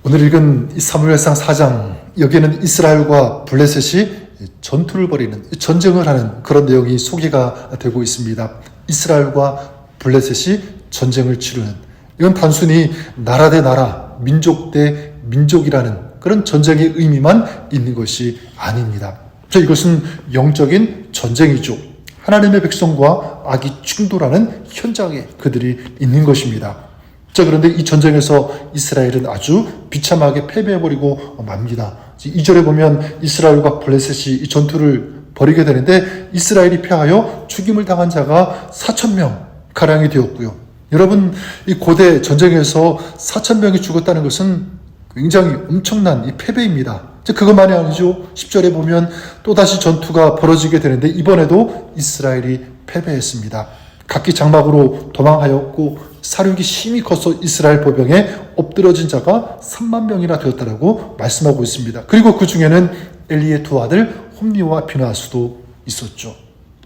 오늘 읽은 이 사무엘상 4장, 여기에는 이스라엘과 블레셋이 전투를 벌이는, 전쟁을 하는 그런 내용이 소개가 되고 있습니다. 이스라엘과 블레셋이 전쟁을 치르는, 이건 단순히 나라 대 나라, 민족 대 민족이라는 그런 전쟁의 의미만 있는 것이 아닙니다. 이것은 영적인 전쟁이죠. 하나님의 백성과 악이 충돌하는 현장에 그들이 있는 것입니다. 그런데 이 전쟁에서 이스라엘은 아주 비참하게 패배해버리고 맙니다. 2절에 보면 이스라엘과 블레셋이 이 전투를 벌이게 되는데 이스라엘이 패하여 죽임을 당한 자가 4,000명 가량이 되었고요. 여러분, 이 고대 전쟁에서 4,000명이 죽었다는 것은 굉장히 엄청난 이 패배입니다. 그것만이 아니죠. 10절에 보면 또다시 전투가 벌어지게 되는데 이번에도 이스라엘이 패배했습니다. 각기 장막으로 도망하였고 사륙이 심히 커서 이스라엘 보병에 엎드러진 자가 3만 명이나 되었다라고 말씀하고 있습니다. 그리고 그 중에는 엘리의 두 아들 홈니와 비나하스도 있었죠.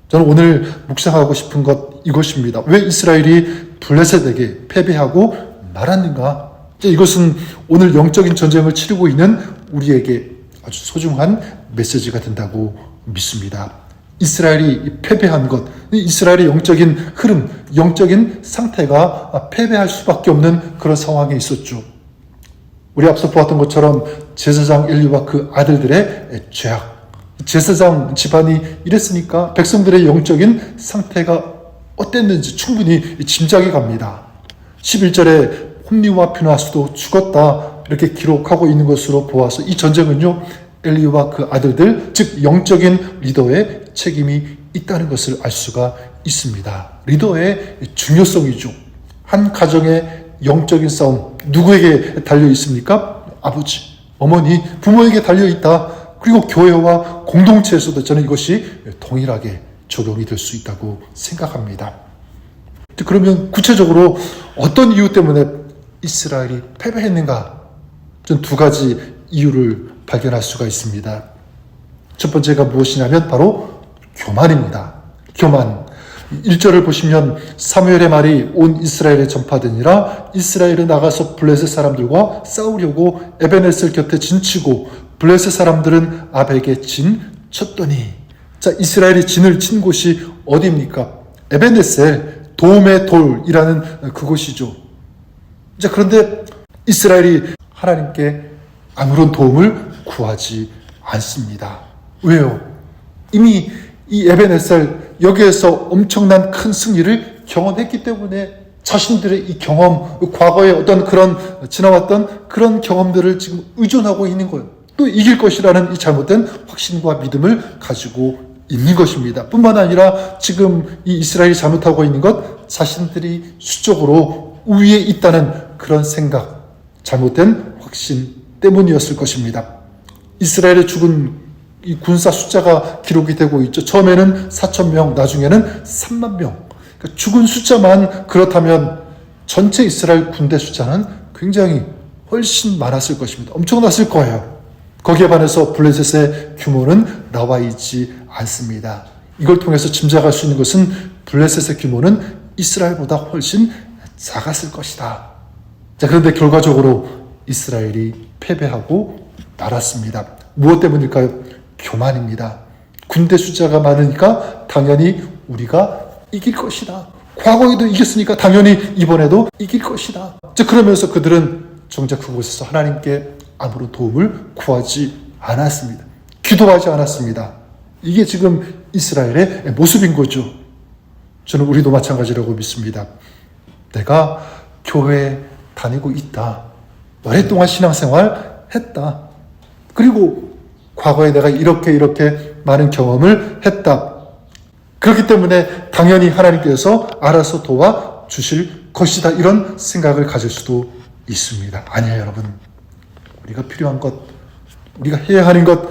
저는 오늘 묵상하고 싶은 것 이것입니다. 왜 이스라엘이 블레셋에게 패배하고 말았는가? 이것은 오늘 영적인 전쟁을 치르고 있는 우리에게 아주 소중한 메시지가 된다고 믿습니다. 이스라엘이 패배한 것, 이스라엘의 영적인 흐름, 영적인 상태가 패배할 수밖에 없는 그런 상황에 있었죠. 우리 앞서 보았던 것처럼 제사장 엘리와 그 아들들의 죄악, 제사장 집안이 이랬으니까 백성들의 영적인 상태가 어땠는지 충분히 짐작이 갑니다. 11절에 홈니와 피나하스도 죽었다 이렇게 기록하고 있는 것으로 보아서 이 전쟁은요, 엘리와 그 아들들, 즉 영적인 리더의 책임이 있다는 것을 알 수가 있습니다. 리더의 중요성이죠. 한 가정의 영적인 싸움, 누구에게 달려 있습니까? 아버지, 어머니, 부모에게 달려 있다. 그리고 교회와 공동체에서도 저는 이것이 동일하게 적용이 될 수 있다고 생각합니다. 그러면 구체적으로 어떤 이유 때문에 이스라엘이 패배했는가? 저는 두 가지 이유를 발견할 수가 있습니다. 첫 번째가 무엇이냐면 바로 교만입니다. 교만. 1절을 보시면 사무엘의 말이 온 이스라엘에 전파되니라. 이스라엘은 나가서 블레셋 사람들과 싸우려고 에벤에셀 곁에 진치고 블레셋 사람들은 아벡에 진 쳤더니, 자, 이스라엘이 진을 친 곳이 어디입니까? 에벤에셀, 도움의 돌이라는 그곳이죠. 자, 그런데 이스라엘이 하나님께 아무런 도움을 구하지 않습니다. 왜요? 이미 이 에벤에셀, 여기에서 엄청난 큰 승리를 경험했기 때문에 자신들의 이 경험, 과거의 어떤 그런 지나왔던 그런 경험들을 지금 의존하고 있는 거예요. 또 이길 것이라는 이 잘못된 확신과 믿음을 가지고 있는 것입니다. 뿐만 아니라 지금 이 이스라엘이 잘못하고 있는 것, 자신들이 수적으로 우위에 있다는 그런 생각, 잘못된 확신 때문이었을 것입니다. 이스라엘의 죽은 이 군사 숫자가 기록이 되고 있죠. 처음에는 4,000명, 나중에는 3만 명. 그러니까 죽은 숫자만 그렇다면 전체 이스라엘 군대 숫자는 굉장히 훨씬 많았을 것입니다. 엄청났을 거예요. 거기에 반해서 블레셋의 규모는 나와 있지 않습니다. 이걸 통해서 짐작할 수 있는 것은 블레셋의 규모는 이스라엘보다 훨씬 작았을 것이다. 자, 그런데 결과적으로 이스라엘이 패배하고 말았습니다. 무엇 때문일까요? 교만입니다. 군대 숫자가 많으니까 당연히 우리가 이길 것이다. 과거에도 이겼으니까 당연히 이번에도 이길 것이다. 자, 그러면서 그들은 정작 그곳에서 하나님께 아무런 도움을 구하지 않았습니다. 기도하지 않았습니다. 이게 지금 이스라엘의 모습인 거죠. 저는 우리도 마찬가지라고 믿습니다. 내가 교회에 다니고 있다. 오랫동안 신앙생활 했다. 그리고 과거에 내가 이렇게 많은 경험을 했다. 그렇기 때문에 당연히 하나님께서 알아서 도와주실 것이다. 이런 생각을 가질 수도 있습니다. 아니에요, 여러분. 우리가 필요한 것, 우리가 해야 하는 것,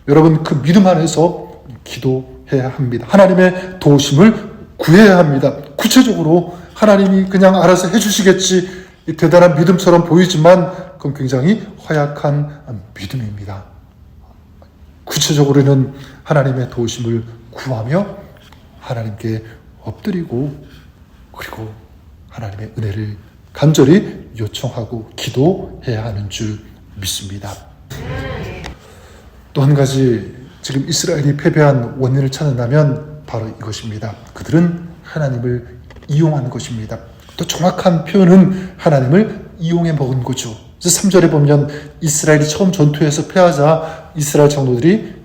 여러분 그 믿음 안에서 기도해야 합니다. 하나님의 도우심을 구해야 합니다. 구체적으로 하나님이 그냥 알아서 해주시겠지, 대단한 믿음처럼 보이지만 그건 굉장히 허약한 믿음입니다. 구체적으로는 하나님의 도우심을 구하며 하나님께 엎드리고 그리고 하나님의 은혜를 간절히 요청하고 기도해야 하는 줄 믿습니다. 또 한 가지 지금 이스라엘이 패배한 원인을 찾는다면 바로 이것입니다. 그들은 하나님을 이용하는 것입니다. 또 정확한 표현은 하나님을 이용해 먹은 거죠. 그래서 3절에 보면 이스라엘이 처음 전투에서 패하자 이스라엘 장로들이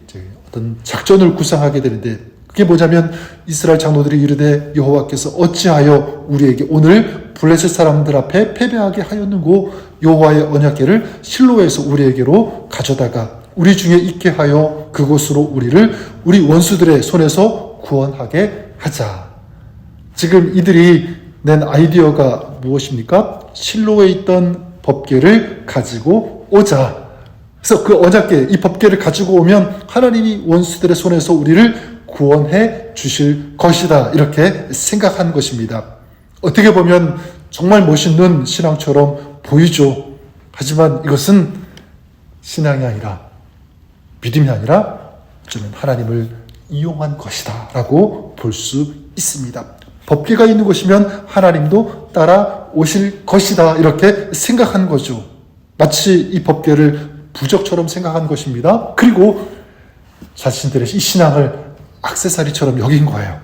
어떤 작전을 구상하게 되는데, 그게 뭐냐면 이스라엘 장로들이 이르되 여호와께서 어찌하여 우리에게 오늘 블레셋 사람들 앞에 패배하게 하였는고 여호와의 언약궤를 실로에서 우리에게로 가져다가 우리 중에 있게 하여 그곳으로 우리를 우리 원수들의 손에서 구원하게 하자. 지금 이들이 낸 아이디어가 무엇입니까? 실로에 있던 법궤를 가지고 오자. 그래서 그 언약궤, 이 법궤를 가지고 오면 하나님이 원수들의 손에서 우리를 구원해 주실 것이다. 이렇게 생각한 것입니다. 어떻게 보면 정말 멋있는 신앙처럼 보이죠. 하지만 이것은 신앙이 아니라, 믿음이 아니라 어쩌면 하나님을 이용한 것이다 라고 볼 수 있습니다. 법궤가 있는 곳이면 하나님도 따라 오실 것이다 이렇게 생각한 거죠. 마치 이 법궤를 부적처럼 생각한 것입니다. 그리고 자신들의 이 신앙을 액세서리처럼 여긴 거예요.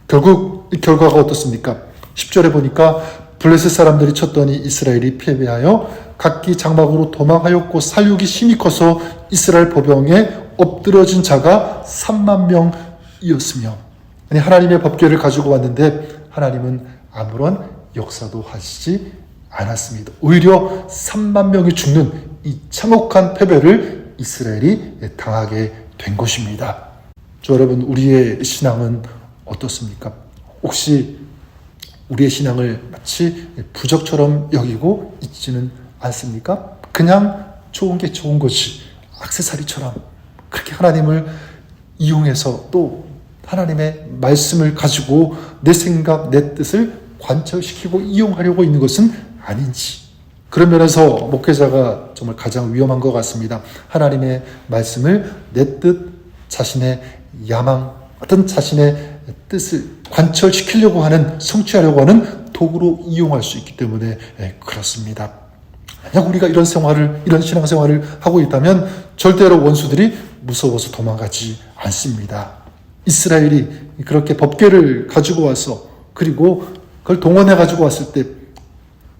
결국 이 결과가 어떻습니까? 10절에 보니까 블레셋 사람들이 쳤더니 이스라엘이 패배하여 각기 장막으로 도망하였고 살육이 심히 커서 이스라엘 보병에 엎드러진 자가 3만 명이었으며, 아니 하나님의 법궤를 가지고 왔는데 하나님은 아무런 역사도 하시지 않았습니다. 오히려 3만 명이 죽는 이 참혹한 패배를 이스라엘이 당하게 된 것입니다. 여러분, 우리의 신앙은 어떻습니까? 혹시 우리의 신앙을 마치 부적처럼 여기고 있지는 않습니까? 그냥 좋은 게 좋은 것이 액세서리처럼 그렇게 하나님을 이용해서 또 하나님의 말씀을 가지고 내 생각, 내 뜻을 관철시키고 이용하려고 있는 것은 아닌지, 그런 면에서 목회자가 정말 가장 위험한 것 같습니다. 하나님의 말씀을 내 뜻, 자신의 야망, 어떤 자신의 뜻을 관철시키려고 하는, 성취하려고 하는 도구로 이용할 수 있기 때문에 그렇습니다. 만약 우리가 이런 신앙생활을 하고 있다면 절대로 원수들이 무서워서 도망가지 않습니다. 이스라엘이 그렇게 법궤를 가지고 와서, 그리고 그걸 동원해 가지고 왔을 때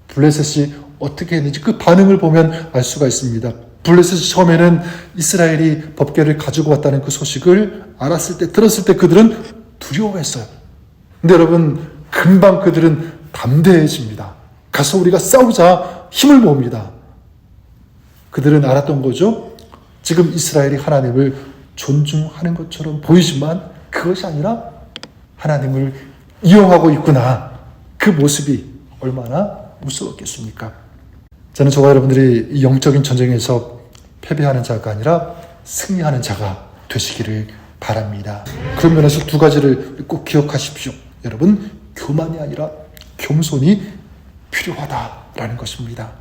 블레셋이 어떻게 했는지 그 반응을 보면 알 수가 있습니다. 블레셋이 처음에는 이스라엘이 법궤를 가지고 왔다는 그 소식을 들었을 때 그들은 두려워했어요. 근데 여러분, 금방 그들은 담대해집니다. 가서 우리가 싸우자 힘을 모읍니다. 그들은 알았던 거죠. 지금 이스라엘이 하나님을 존중하는 것처럼 보이지만 그것이 아니라 하나님을 이용하고 있구나. 그 모습이 얼마나 무서웠겠습니까? 저는 저와 여러분들이 이 영적인 전쟁에서 패배하는 자가 아니라 승리하는 자가 되시기를 바랍니다. 그런 면에서 두 가지를 꼭 기억하십시오. 여러분, 교만이 아니라 겸손이 필요하다라는 것입니다.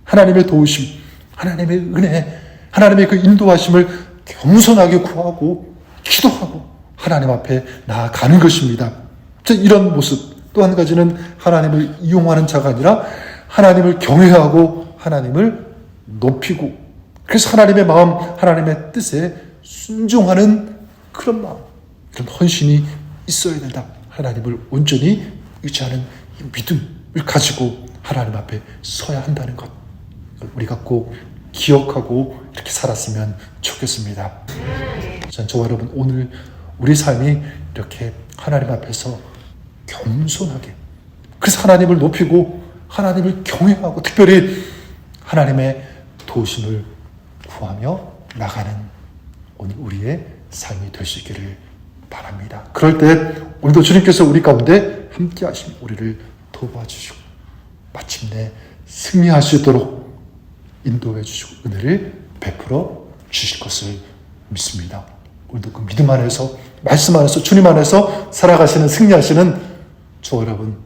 하나님의 도우심, 하나님의 은혜, 하나님의 그 인도하심을 겸손하게 구하고 기도하고 하나님 앞에 나아가는 것입니다. 이런 모습. 또 한 가지는 하나님을 이용하는 자가 아니라 하나님을 경외하고 하나님을 높이고, 그래서 하나님의 마음, 하나님의 뜻에 순종하는 그런 마음, 그런 헌신이 있어야 된다. 하나님을 온전히 의지하는 믿음을 가지고 하나님 앞에 서야 한다는 것, 우리가 꼭 기억하고 이렇게 살았으면 좋겠습니다. 저와 여러분, 오늘 우리 삶이 이렇게 하나님 앞에서 겸손하게, 그래서 하나님을 높이고 하나님을 경외하고 특별히 하나님의 도우심을 구하며 나가는 오늘 우리의 삶이 될 수 있기를 바랍니다. 그럴 때 오늘도 주님께서 우리 가운데 함께 하시며 우리를 도와주시고 마침내 승리할 수 있도록 인도해 주시고 은혜를 베풀어 주실 것을 믿습니다. 오늘도 그 믿음 안에서, 말씀 안에서, 주님 안에서 살아가시는, 승리하시는 저와 여러분,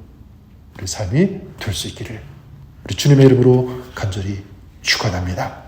우리 삶이 될 수 있기를 우리 주님의 이름으로 간절히 축원합니다.